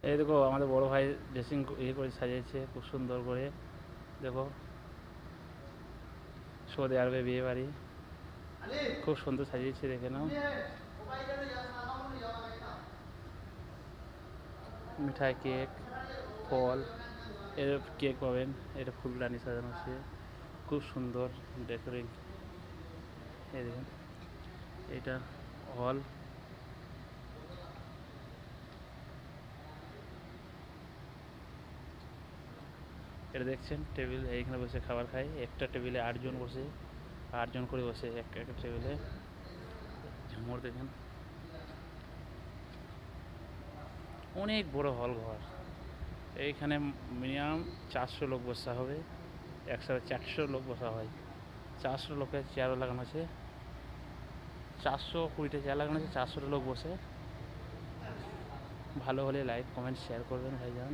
এই দেখো আমাদের বড় ভাই ড্রেসিং ইয়ে করে সাজিয়েছে খুব সুন্দর করে। দেখো সৌদি আরবে বিয়ে বাড়ি খুব সুন্দর সাজিয়েছে, দেখে নাও। মিঠাই, কেক, ফল, এর কেক পাবেন। এটা ফুলদানি সাজানো আছে, খুব সুন্দর ডেকোরেট। এই দেখুন, এটা হল। এটা দেখছেন টেবিল, এইখানে বসে খাবার খায়। একটা টেবিলে 8 জন বসে, 8 জন করে বসে একটা একটা টেবিলে। ঝুমুর দেখেন, অনেক বড় হল ঘর। এইখানে মিনিমাম 400 লোক বসা হবে, একসাথে 400 লোক বসা হয়। 400 লোকের চেয়ারও লাগানো আছে, 420টা চেয়ার লাগানো আছে, 400টা লোক বসে। ভালো হলে লাইক কমেন্ট শেয়ার করবেন ভাইজান।